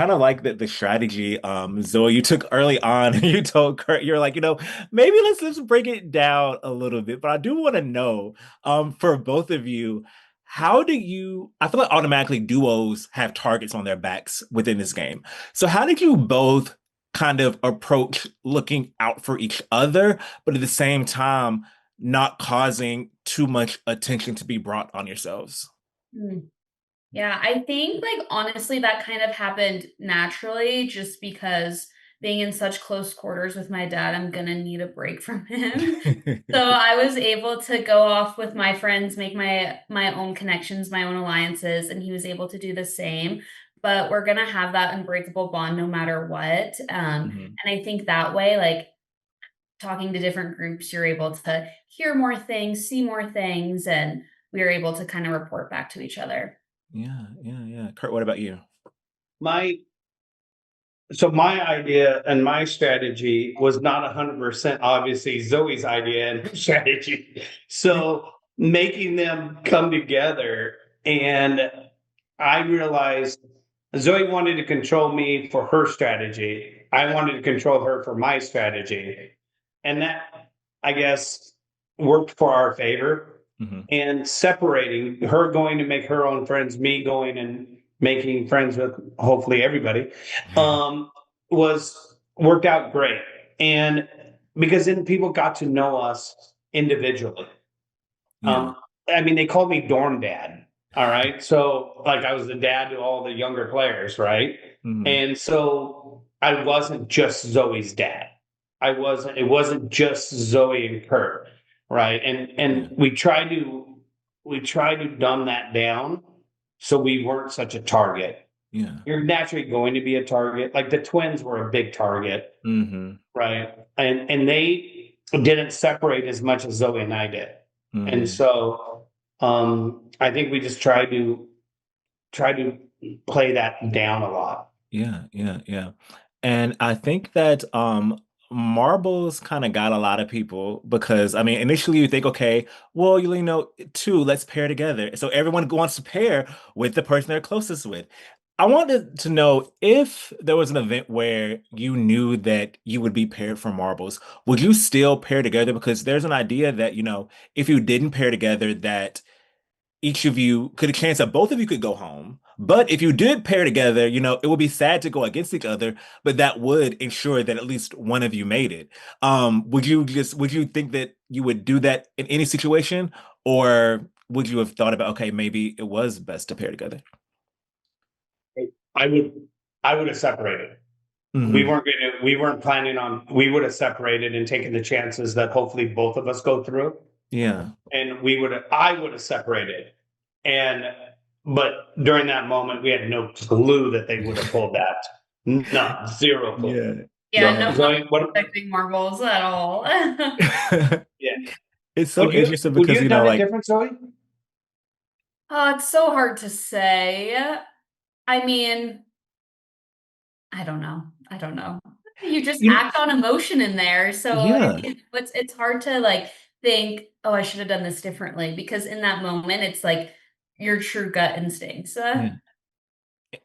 kind of like the strategy, Zoe, you took early on. You told Kurt, you're like, maybe let's break it down a little bit. But I do want to know, for both of you, how do you? I feel like automatically duos have targets on their backs within this game. So how did you both kind of approach looking out for each other, but at the same time not causing too much attention to be brought on yourselves? Mm. Yeah, I think, like, honestly, that kind of happened naturally just because being in such close quarters with my dad, I'm gonna need a break from him. So I was able to go off with my friends, make my own connections, my own alliances, and he was able to do the same. But we're gonna have that unbreakable bond no matter what. Mhm. And I think that way, like talking to different groups, you're able to hear more things, see more things, and we are able to kind of report back to each other. Yeah, yeah, yeah. Kurt, what about you? My so my idea and my strategy was not 100% obviously Zoe's idea and strategy. So making them come together, and I realized Zoe wanted to control me for her strategy. I wanted to control her for my strategy. And that, I guess, worked for our favor. Hmm. And separating her going to make her own friends, me going and making friends with hopefully everybody, um, was worked out great. And because then people got to know us individually. Yeah. Um, I mean, they called me dorm dad. All right. So, like, I was the dad to all the younger players, right? Hmm. And so I wasn't just Zoe's dad. It wasn't just Zoe and Kurt, right? And Yeah. we tried to dumb that down so we weren't such a target. Yeah. You're naturally going to be a target. Like the twins were a big target, Hmm. right? And they didn't separate as much as Zoe and I did. And Hmm. so I think we just try to play that down a lot. Yeah, yeah, yeah. And I think that marbles kind of got a lot of people because I mean initially you think, okay, well, two, let's pair together. So everyone wants to pair with the person they're closest with. I wanted to know if there was an event where you knew that you would be paired for marbles, would you still pair together? Because there's an idea that, if you didn't pair together, that each of you could a chance that both of you could go home. But if you did pair together, it would be sad to go against each other, but that would ensure that at least one of you made it. Would you think that you would do that in any situation? Or would you have thought about, okay, maybe it was best to pair together? I would I would have separated. Hmm. We weren't planning on we would have separated and taken the chances that hopefully both of us go through. Yeah. And I would have separated. And but during that moment we had no clue that they would have pulled that. None, zero clue. Yeah. Yeah, So no, Yeah. not Zoe, what expecting marbles at all. yeah. It's so interesting Would you because, have done it like, different, Zoe? Oh, it's so hard to say. I mean, I don't know. I don't know. You just you know, act on emotion in there, so yeah. it's hard to, like, think, "Oh, I should have done this differently," because in that moment, it's, like, your true gut instincts. Yeah.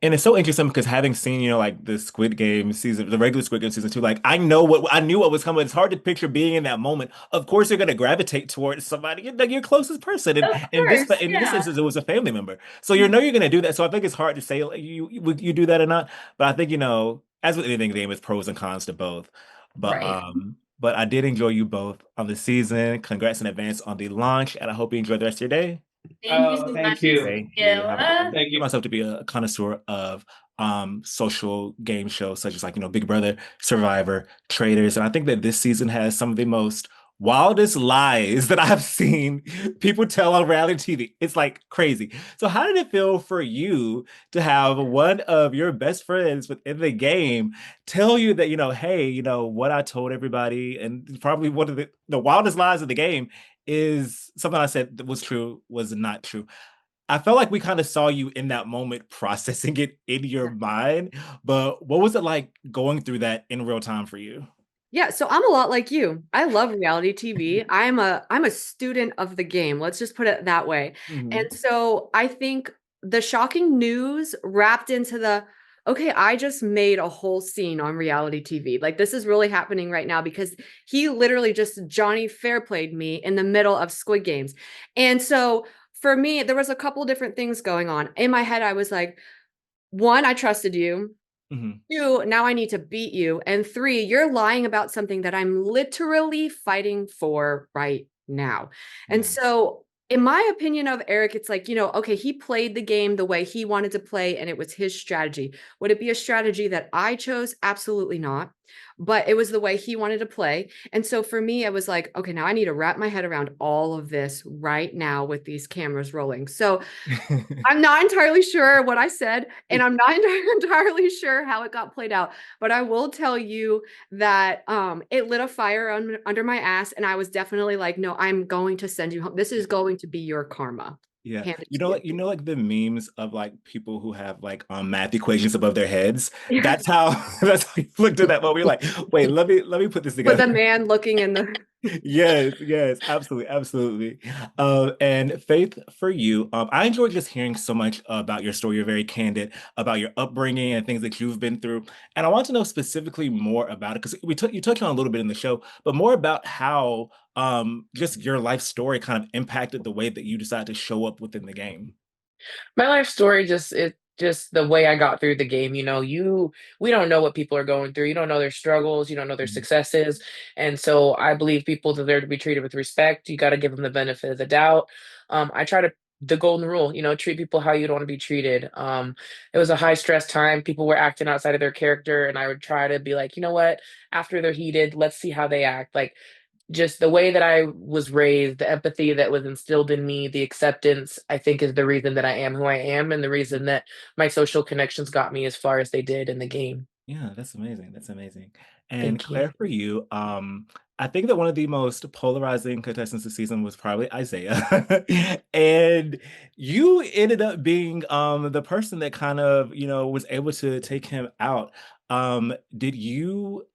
And it's so interesting because having seen, like the Squid Game season, the regular Squid Game season two, like I knew what was coming. It's hard to picture being in that moment. Of course, you're gonna gravitate towards somebody, like your closest person. And Of course, in this yeah. instance, it was a family member. So you're gonna do that. So I think it's hard to say like, would you do that or not. But I think, as with anything in the game, it's pros and cons to both. Right. But I did enjoy you both on the season. Congrats in advance on the launch, and I hope you enjoy the rest of your day. Thank you Oh, so much. thank you. Thank You. you. Have a good one. Thank I you. myself to be a connoisseur of social game shows such as like, Big Brother, Survivor, Traders. And I think that this season has some of the most wildest lies that I've seen people tell on reality TV. It's like crazy. So how did it feel for you to have one of your best friends within the game tell you that, hey, what I told everybody, and probably one of the wildest lies of the game is something I said that was true was not true. I felt like we kind of saw you in that moment processing it in your mind, but what was it like going through that in real time for you? Yeah, so I'm a lot like you. I love reality TV. I'm a student of the game. Let's just put it that way. And Mhm. so I think the shocking news wrapped into the okay, I just made a whole scene on reality TV. Like this is really happening right now because he literally just Johnny Fairplayed me in the middle of Squid Games. And so for me, there was a couple different things going on. In my head, I was like, one, I trusted you. Mhm. Two, now I need to beat you. And three, you're lying about something that I'm literally fighting for right now. And Yeah. so, in my opinion of Eric, it's like, okay, he played the game the way he wanted to play, and it was his strategy. Would it be a strategy that I chose? Absolutely not. But it was the way he wanted to play. And so for me, I was like, okay, now I need to wrap my head around all of this right now with these cameras rolling. So I'm not entirely sure what I said, and I'm not entirely sure how it got played out. But I will tell you that it lit a fire under my ass, and I was definitely like, "No, I'm going to send you home. This is going to be your karma." Yeah. Hand it You to know, you. like like the memes of like people who have like math equations above their heads. Yeah. That's how that's how you looked at that moment. You're like, wait, let me put this With together. the man looking in the Yes, yes, absolutely, absolutely. And Faith, for you, I enjoyed just hearing so much about your story. You're very candid about your upbringing and things that you've been through. And I want to know specifically more about it because you touched on a little bit in the show, but more about how just your life story kind of impacted the way that you decided to show up within the game. My life story just the way I got through the game, we don't know what people are going through. You don't know their struggles, you don't know their Mhm. successes. And so I believe people deserve to be treated with respect. You got to give them the benefit of the doubt. I try to the golden rule, treat people how you'd want to be treated. It was a high stress time. People were acting outside of their character, and I would try to be like, you know what? After they're heated, let's see how they act. Like just the way that I was raised, the empathy that was instilled in me, the acceptance, I think is the reason that I am who I am and the reason that my social connections got me as far as they did in the game. Yeah, that's amazing. That's amazing. And Thank you. Claire, for you, I think that one of the most polarizing contestants this season was probably Isaiah. And you ended up being the person that kind of, was able to take him out. Did you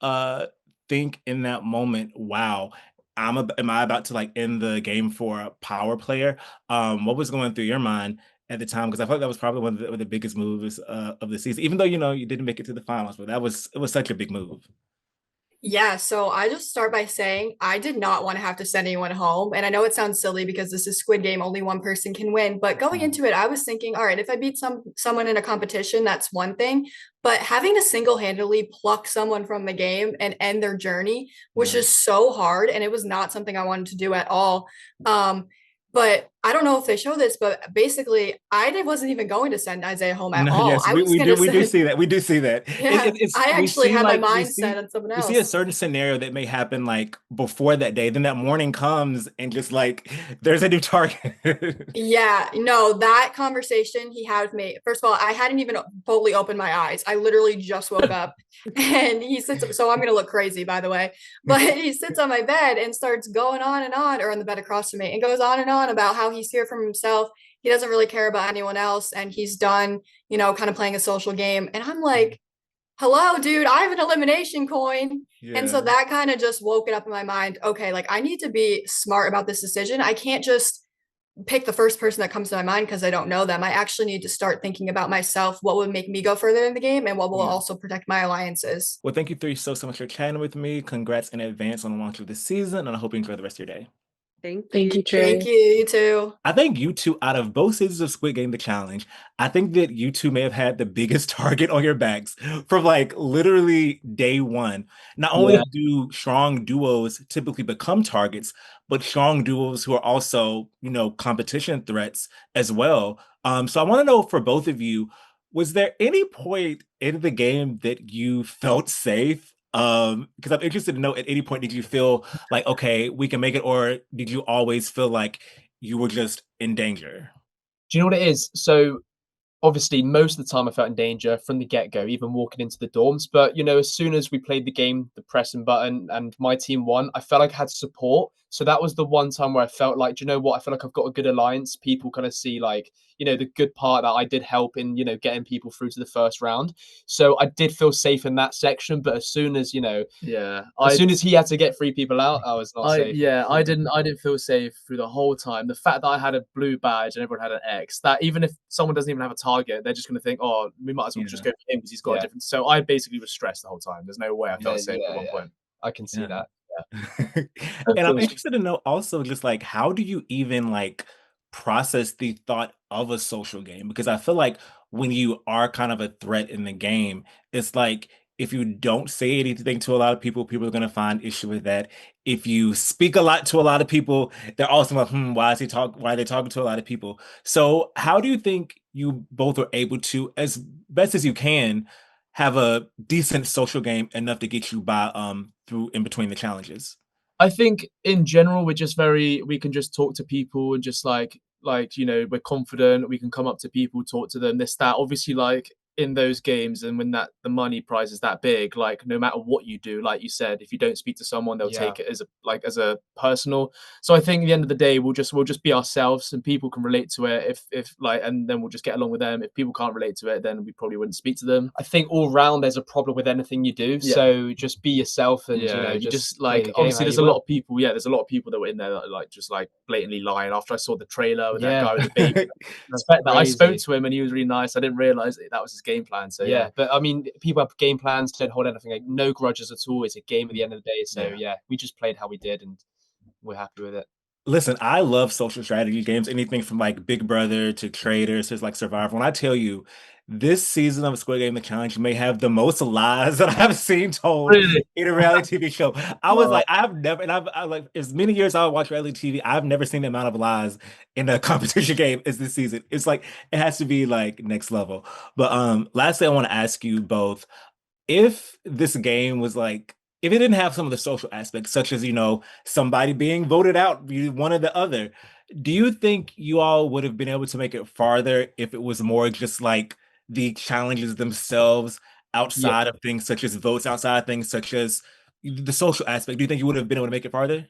think in that moment, wow, am I about to like end the game for a power player? What was going through your mind at the time? Because I thought that was probably one of the biggest moves of the season. Even though you didn't make it to the finals, but it was such a big move. Yeah, so I just start by saying I did not want to have to send anyone home. And I know it sounds silly because this is Squid Game, only one person can win. But going Mhm. into it, I was thinking, all right, if I beat someone in a competition, that's one thing. But having to single-handedly pluck someone from the game and end their journey was Yeah. just so hard. And it was not something I wanted to do at all. Um, but I don't know if they show this, but basically, wasn't even going to send Isaiah home at No, all. yes, I was we going do to we do send, see that. We do see that. yeah, It's I we actually see had my like mind set on something we see a else. certain scenario that may happen like before that day, then that morning comes and just like there's a new target. Yeah, no, that conversation he had with me. First of all, I hadn't even fully opened my eyes. I literally just woke up and he sits, so I'm going to look crazy, by the way. But he sits on my bed and starts going on, or on the bed across from me, and goes on and on about how he's here for himself. He doesn't really care about anyone else. And he's done, kind of playing a social game. And I'm like, hello, dude, I have an elimination coin. And so Yeah. that kind of just woke it up in my mind. Okay, like I need to be smart about this decision. I can't just pick the first person that comes to my mind because I don't know them. I actually need to start thinking about myself, what would make me go further in the game and what will Yeah. also protect my alliances. Well, thank you three so much for chatting with me. Congrats in advance on the launch of this season, and I hope you enjoy the rest of your day. Thank Thank you. you, Thank Trey. you, you too. I think you two, out of both seasons of Squid Game, The Challenge, I think that you two may have had the biggest target on your backs from like literally day one. Not only Yeah. do strong duos typically become targets, but strong duos who are also, competition threats as well. So I want to know for both of you, was there any point in the game that you felt safe? Because I'm interested to know at any point did you feel like, okay, we can make it, or did you always feel like you were just in danger? Do you know what it is? So obviously, most of the time I felt in danger from the get go, even walking into the dorms. But as soon as we played the game, the pressing button, and my team won, I felt like I had support. So that was the one time where I felt like, do you know what? I feel like I've got a good alliance. People kind of see like, the good part that I did help in, getting people through to the first round. So I did feel safe in that section. But as soon as, Yeah, as soon as he had to get 3 people out, I was not safe. I didn't feel safe through the whole time. The fact that I had a blue badge and everyone had an X, that even if someone doesn't even have a target, they're just going to think, oh, we might as well just go for him because he's got a different. So I basically was stressed the whole time. There's no way I felt safe at one point. I can see that. And I'm interested to know also just like how do you even like process the thought of a social game? Because I feel like when you are kind of a threat in the game, it's like if you don't say anything to a lot of people, people are going to find issue with that. If you speak a lot to a lot of people, they're also like, why are they talking to a lot of people? So how do you think you both are able to, as best as you can, have a decent social game enough to get you by through in between the challenges? I think in general we can just talk to people and just we're confident, we can come up to people, talk to them, this, that. Obviously, like in those games and when the money prize is that big, like no matter what you do, like you said, if you don't speak to someone, they'll take it as a personal. So I think at the end of the day, we'll just be ourselves and people can relate to it if like, and then we'll just get along with them. If people can't relate to it, then we probably wouldn't speak to them. I think all round there's a problem with anything you do. So just be yourself and you just like obviously there's a lot of people, there's a lot of people that were in there that like just like blatantly lying. After I saw the trailer with that guy with the baby, I spoke to him and he was really nice. I didn't realize that was his game plan. So but I mean, people have game plans, don't hold anything, like no grudges at all. It's a game at the end of the day. So we just played how we did and we're happy with it. Listen, I love social strategy games, anything from like Big Brother to Traders to like Survivor. When I tell you, this season of Squid Game The Challenge may have the most lies that I've seen told in a reality TV show. I was like, I've never, and I like as many years I watch reality TV, I've never seen the amount of lies in a competition game as this season. It's like it has to be like next level. But lastly, I want to ask you both if this game was like if it didn't have some of the social aspects, such as somebody being voted out, one or the other, do you think you all would have been able to make it farther if it was more just like the challenges themselves outside of things such as votes, outside of things such as the social aspect? Do you think you would have been able to make it farther?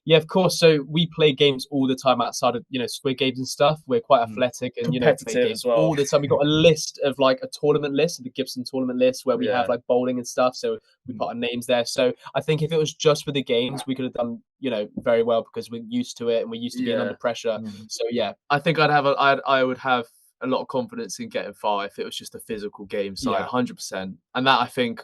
Yeah, of course. So we play games all the time outside of Squid Games and stuff. We're quite athletic and competitive play games as well all the time. We got a list of like a tournament list, the Gibson tournament list, where we have like bowling and stuff. So we put our names there. So I think if it was just for the games, we could have done very well because we're used to it and we're used to being under pressure. So I think I would have a lot of confidence in getting far if it was just a physical game side, 100%. And that I think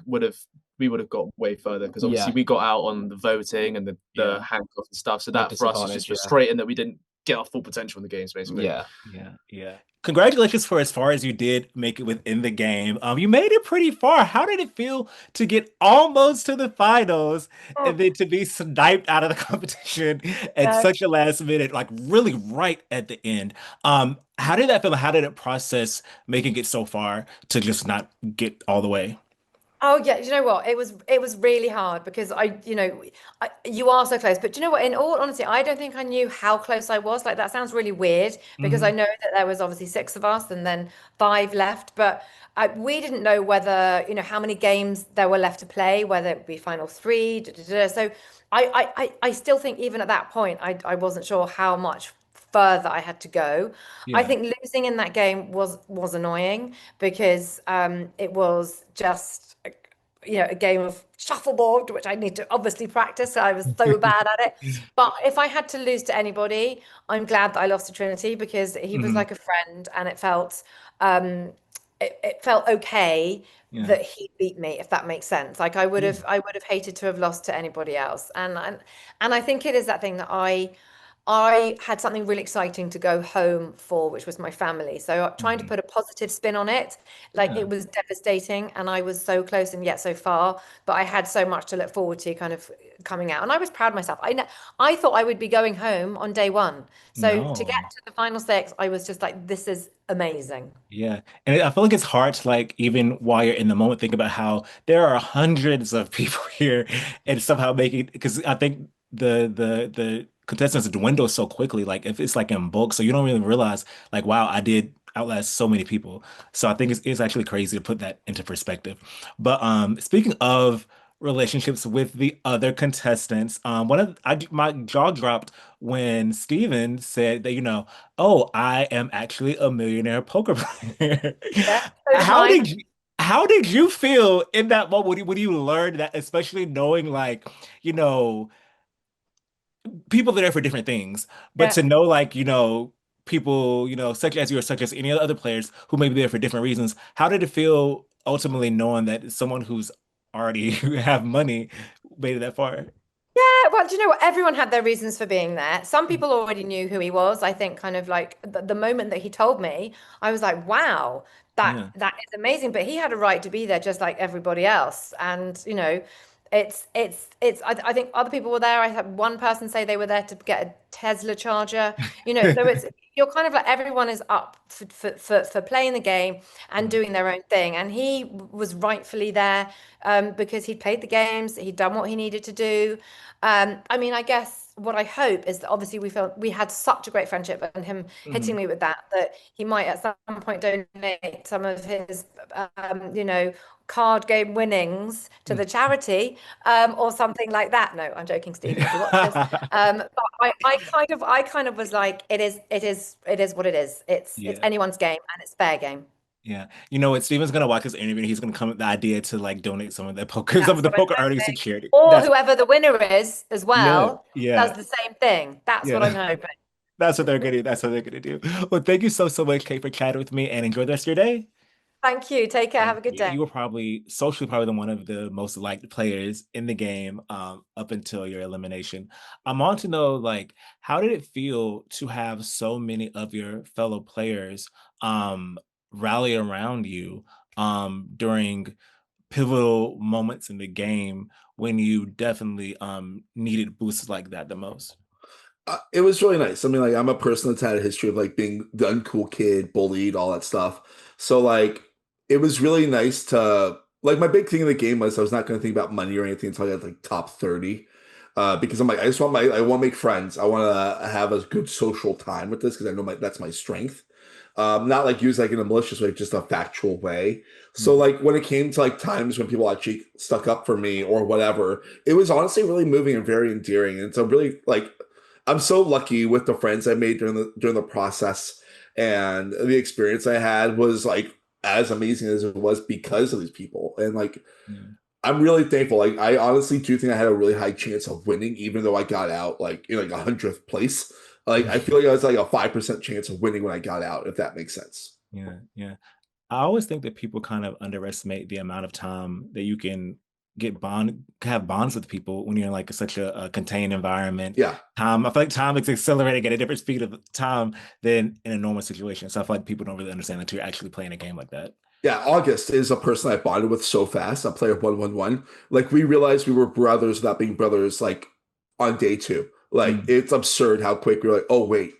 we would have got way further because obviously we got out on the voting and the handcuff and stuff. So that for us is just frustrating that we didn't get our full potential in the games, basically. Yeah. Congratulations for as far as you did make it within the game. You made it pretty far. How did it feel to get almost to the finals and then to be sniped out of the competition at such a last minute, like really right at the end? How did that feel? How did it process making it so far to just not get all the way? Oh yeah, you know what? It was really hard because you are so close. But do you know what? In all honesty, I don't think I knew how close I was. Like that sounds really weird because I know that there was obviously 6 of us and then 5 left, but we didn't know whether how many games there were left to play, whether it would be final 3. So I still think even at that point I wasn't sure how much further I had to go. I think losing in that game was annoying because it was just a game of shuffleboard, which I need to obviously practice. I was so bad at it. But if I had to lose to anybody, I'm glad that I lost to Trinity because he was like a friend, and it felt it felt okay that he beat me, if that makes sense. Like I would have hated to have lost to anybody else. And I think it is that thing that I had something really exciting to go home for, which was my family. So trying to put a positive spin on it, like it was devastating and I was so close and yet so far, but I had so much to look forward to kind of coming out. And I was proud of myself. I thought I would be going home on day 1. So to get to the final 6, I was just like, this is amazing. Yeah. And I feel like it's hard to like even while you're in the moment think about how there are hundreds of people here and somehow making because I think the contestants dwindle so quickly. Like if it's like in bulk, so you don't really realize like, wow, I did outlast so many people. So I think it's actually crazy to put that into perspective. But speaking of relationships with the other contestants. My jaw dropped when Steven said that, oh, I am actually a millionaire poker player. Yeah, so did How mine. did you how did you feel in that moment when you learned that, especially knowing like, you know, people are there for different things, but Yeah. to know like, people, such as you or such as any other players who may be there for different reasons, how did it feel ultimately knowing that someone who's already have money made it that far? Yeah, well, do you know what? Everyone had their reasons for being there. Some people already knew who he was. I think kind of like the moment that he told me, I was like, wow, that Yeah. that is amazing. But he had a right to be there just like everybody else. And, I think other people were there. I had one person say they were there to get a Tesla charger, so you're kind of like everyone is up for playing the game and doing their own thing. And he was rightfully there because he'd played the games, he'd done what he needed to do. I mean, I guess what I hope is that obviously we had such a great friendship, and him hitting Mhm. me with that he might at some point donate some of his, card game winnings to the charity, or something like that. No, I'm joking, Stephen, if you watch this. But I kind of was like, it is what it is. It's Yeah. anyone's game and it's fair game. Yeah. You know what? Steven's gonna watch this interview and he's gonna come with the idea to like donate some of That's the what I'm poker earnings to hoping. charity. Or That's whoever the winner is as yeah, well does yeah, the same thing. That's what I'm yeah. hoping. That's what they're gonna do. Well, thank you so much, Kate, for chatting with me and enjoy the rest of your day. Thank you. Take care. Have Thank a good you. day. You were probably socially probably the one of the most liked players in the game up until your elimination. I'm on to know like how did it feel to have so many of your fellow players um rally around you during pivotal moments in the game when you definitely needed boosts like that the most? It was really nice. I mean, like I'm a person that's had a history of like being the uncool kid, bullied, all that stuff. So like it was really nice to like my big thing in the game was I was not going to think about money or anything until I got like top 30. Because I'm like I want to make friends. I want to have a good social time with this because I know that's my strength. Not like use like in a malicious way, just a factual way. So Yeah. like when it came to like times when people actually stuck up for me or whatever, it was honestly really moving and very endearing. And so really like I'm so lucky with the friends I made during the process, and the experience I had was like as amazing as it was because of these people. And like Yeah. I'm really thankful. Like I honestly do think I had a really high chance of winning, even though I got out like in like 100th place. Like I feel like I was like a 5% chance of winning when I got out, if that makes sense. Yeah, yeah. I always think that people kind of underestimate the amount of time that you can have bonds with people when you're in like such a contained environment. Yeah. I feel like time is accelerating at a different speed of time than in a normal situation. So I feel like people don't really understand that you're actually playing a game like that. Yeah, August is a person I bonded with so fast, a player 111. Like we realized we were brothers without being brothers like on day two. Like Mm. it's absurd how quick we are like, oh wait,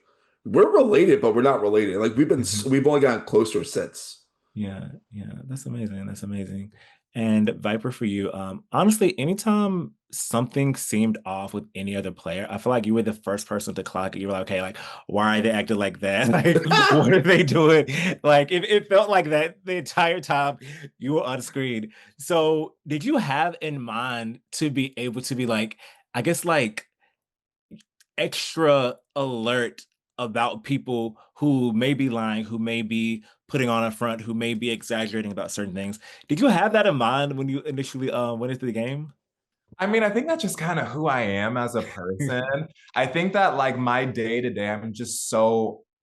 we're related, but we're not related. Like Mhm. we've only gotten closer since. Yeah, yeah, that's amazing. That's amazing. And Viper, for you, honestly, anytime something seemed off with any other player, I feel like you were the first person to clock it. You were like, okay, like, why are they acting like that? Like, what are they doing? Like, it felt like that the entire time you were on screen. So, did you have in mind to be able to be like, I guess, like, extra alert about people who may be lying, who may be putting on a front, who may be exaggerating about certain things. Did you have that in mind when you initially went into the game? I mean, I think that's just kind of who I am as a person. I think that like my day to day, I'm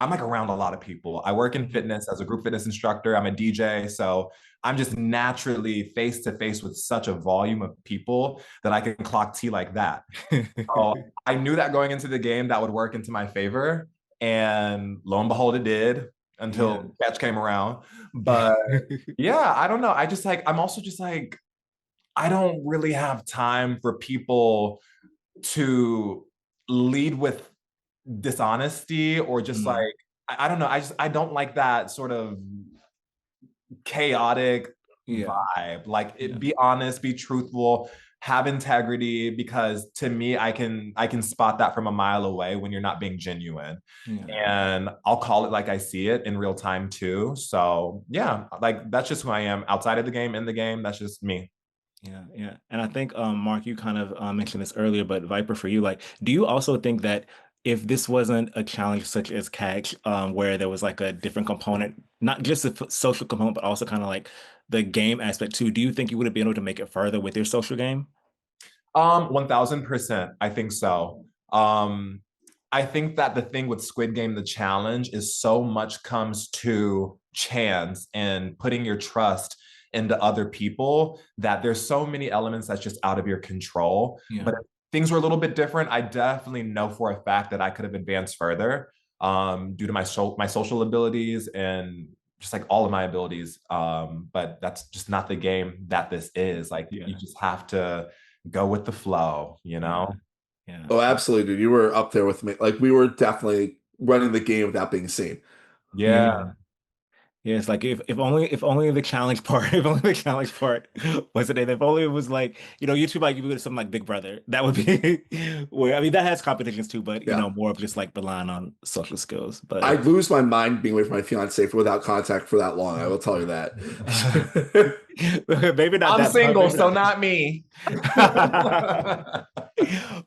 like around a lot of people. I work in fitness as a group fitness instructor. I'm a DJ. So I'm just naturally face to face with such a volume of people that I can clock tea like that. So I knew that going into the game that would work into my favor. And lo and behold, it did Yeah. until catch came around. But yeah, I don't know. I'm also just like, I don't really have time for people to lead with dishonesty or just Mm, like I don't know. I don't like that sort of chaotic yeah, vibe. Like yeah, be honest, be truthful, have integrity because to me I can spot that from a mile away when you're not being genuine. yeah. And I'll call it like I see it in real time too. So, yeah, like that's just who I am outside of the game, in the game, that's just me. Yeah. And I think Mark, you kind of mentioned this earlier, but Viper, for you, like, do you also think that if this wasn't a challenge such as catch, where there was like a different component, not just a social component, but also kind of like the game aspect too, do you think you would have been able to make it further with your social game? 1000%. I think so. I think that the thing with Squid Game, the challenge is so much comes to chance and putting your trust into other people that there's so many elements that's just out of your control. Yeah. But if things were a little bit different, I definitely know for a fact that I could have advanced further due to my social abilities and just like all of my abilities. But that's just not the game that this is. Like you just have to go with the flow, you know? Yeah. Oh, absolutely, dude. You were up there with me. Like we were definitely running the game without being seen. Yeah. Yeah, it's like if only the challenge part if only the challenge part wasn't it, if only it was like, YouTube might give you something like Big Brother. That would be where, I mean, that has competitions too, but Yeah. more of just like relying on social skills. But I'd lose my mind being away from my fiance without contact for that long. I will tell you that. maybe not I'm that single, maybe so not not me.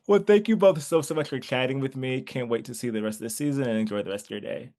Well, thank you both so much for chatting with me. Can't wait to see the rest of the season and enjoy the rest of your day.